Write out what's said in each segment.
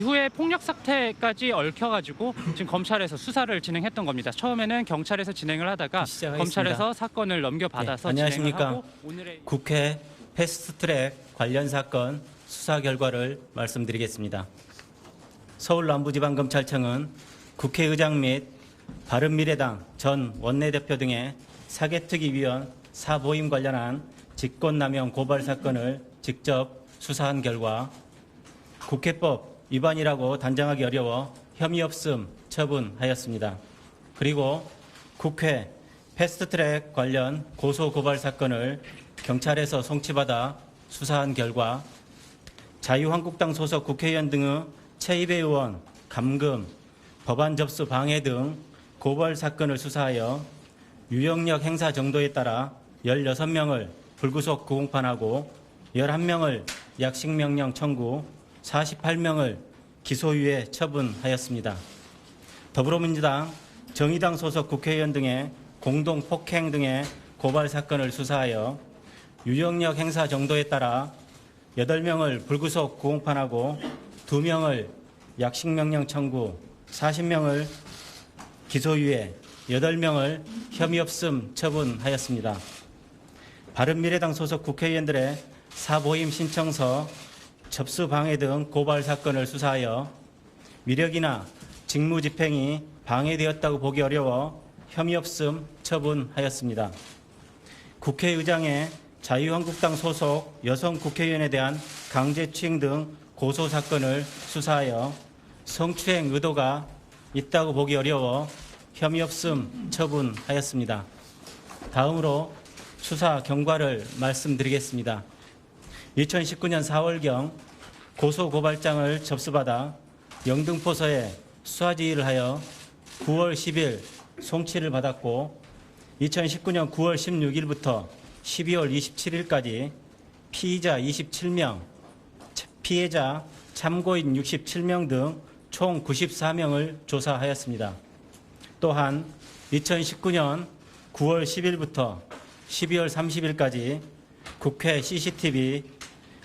이후에 폭력 사태까지 얽혀가지고 지금 검찰에서 수사를 진행했던 겁니다. 처음에는 경찰에서 진행을 하다가 시작하겠습니다. 검찰에서 사건을 넘겨받아서 진행을 안녕하십니까. 하고 오늘의 국회 패스트트랙 관련 사건 수사 결과를 말씀드리겠습니다. 서울남부지방검찰청은 국회의장 및 바른미래당 전 원내대표 등의 사개특위 위원 사보임 관련한 직권남용 고발 사건을 직접 수사한 결과 국회법 위반이라고 단정하기 어려워 혐의 없음 처분하였습니다. 그리고 국회 패스트트랙 관련 고소고발 사건을 경찰에서 송치받아 수사한 결과 자유한국당 소속 국회의원 등의 최입의 의원 감금, 법안 접수 방해 등 고발 사건을 수사하여 유형력 행사 정도에 따라 16명을 불구속 구공판하고 11명을 약식명령 청구, 48명을 기소유예 처분하였습니다. 더불어민주당, 정의당 소속 국회의원 등의 공동 폭행 등의 고발 사건을 수사하여 유형력 행사 정도에 따라 8명을 불구속 구공판하고 2명을 약식명령 청구, 40명을 기소유예, 8명을 혐의 없음 처분하였습니다. 바른미래당 소속 국회의원들의 사보임 신청서, 접수 방해 등 고발 사건을 수사하여 위력이나 직무집행이 방해되었다고 보기 어려워 혐의 없음 처분하였습니다. 국회의장의 자유한국당 소속 여성 국회의원에 대한 강제추행 등 고소 사건을 수사하여 성추행 의도가 있다고 보기 어려워 혐의 없음 처분하였습니다. 다음으로 수사 경과를 말씀드리겠습니다. 2019년 4월경 고소고발장을 접수받아 영등포서에 수사지휘를 하여 9월 10일 송치를 받았고 2019년 9월 16일부터 12월 27일까지 피의자 27명, 피해자 참고인 67명 등 총 94명을 조사하였습니다. 또한 2019년 9월 10일부터 12월 30일까지 국회 CCTV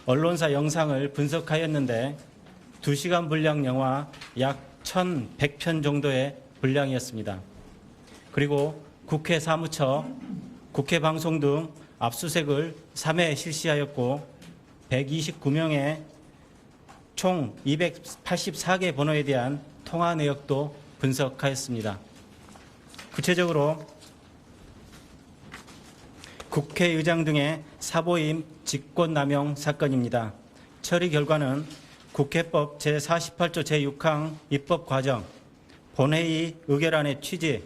언론사 영상을 분석하였는데 2시간 분량 영화 약 1,100편 정도의 분량이었습니다. 그리고 국회 사무처, 국회 방송 등 압수수색을 3회 실시하였고 129명의 총 284개 번호에 대한 통화 내역도 분석하였습니다. 구체적으로 국회의장 등의 사보임 직권남용 사건입니다. 처리 결과는 국회법 제48조 제6항 입법과정, 본회의 의결안의 취지,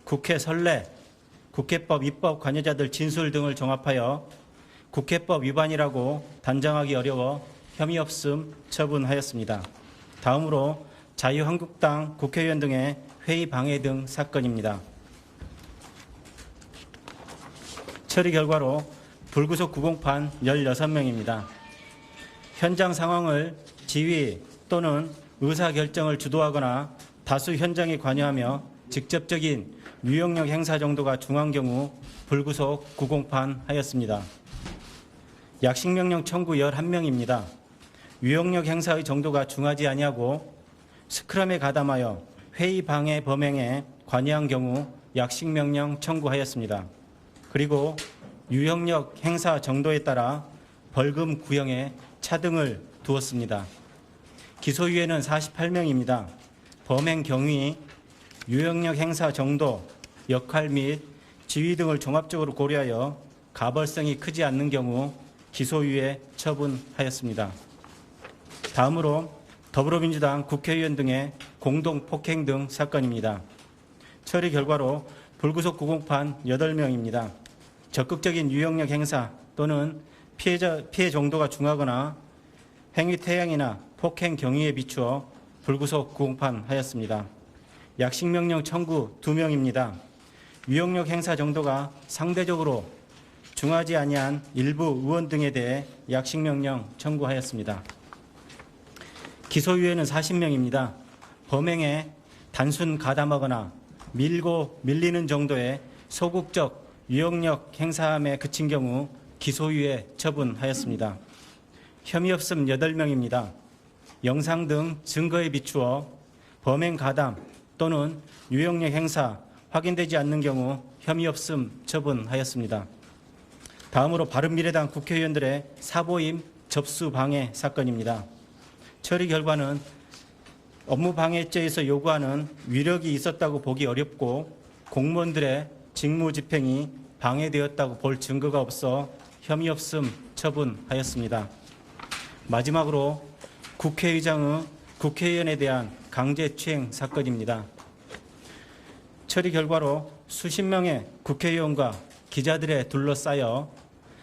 국회 선례, 국회법 입법 관여자들 진술 등을 종합하여 국회법 위반이라고 단정하기 어려워 혐의 없음 처분하였습니다. 다음으로 자유한국당 국회의원 등의 회의 방해 등 사건입니다. 처리 결과로 불구속 구공판 16명입니다. 현장 상황을 지휘 또는 의사결정을 주도하거나 다수 현장에 관여하며 직접적인 유형력 행사 정도가 중한 경우 불구속 구공판 하였습니다. 약식명령 청구 11명입니다. 유형력 행사의 정도가 중하지 아니하고 스크럼에 가담하여 회의 방해 범행에 관여한 경우 약식명령 청구하였습니다. 그리고 유형력 행사 정도에 따라 벌금 구형에 차등을 두었습니다. 기소유예는 48명입니다. 범행 경위, 유형력 행사 정도, 역할 및 지위 등을 종합적으로 고려하여 가벌성이 크지 않는 경우 기소유예 처분하였습니다. 다음으로 더불어민주당 국회의원 등의 공동 폭행 등 사건입니다. 처리 결과로 불구속 구공판 8명입니다. 적극적인 유형력 행사 또는 피해 정도가 중하거나 행위 태양이나 폭행 경위에 비추어 불구속 구공판하였습니다. 약식명령 청구 2명입니다. 유형력 행사 정도가 상대적으로 중하지 아니한 일부 의원 등에 대해 약식명령 청구하였습니다. 기소유예는 40명입니다. 범행에 단순 가담하거나 밀고 밀리는 정도의 소극적 유형력 행사함에 그친 경우 기소유예 처분하였습니다. 혐의 없음 8명입니다. 영상 등 증거에 비추어 범행 가담 또는 유용력 행사 확인되지 않는 경우 혐의 없음 처분하였습니다. 다음으로 바른미래당 국회의원들의 사보임 접수 방해 사건입니다. 처리 결과는 업무방해죄에서 요구하는 위력이 있었다고 보기 어렵고 공무원들의 직무집행이 방해되었다고 볼 증거가 없어 혐의 없음 처분하였습니다. 마지막으로 국회의장의 국회의원에 대한 강제추행 사건입니다. 처리 결과로 수십 명의 국회의원과 기자들에 둘러싸여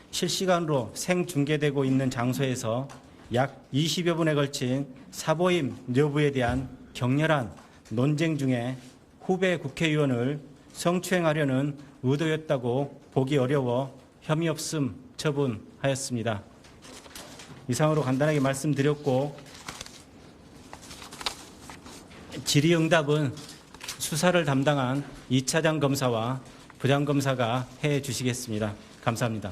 실시간으로 생중계되고 있는 장소에서 약 20여 분에 걸친 사보임 여부에 대한 격렬한 논쟁 중에 후배 국회의원을 성추행하려는 의도였다고 보기 어려워 혐의 없음 처분하였습니다. 이상으로 간단하게 말씀드렸고 질의응답은 수사를 담당한 2차장 검사와 부장검사가 해 주시겠습니다. 감사합니다.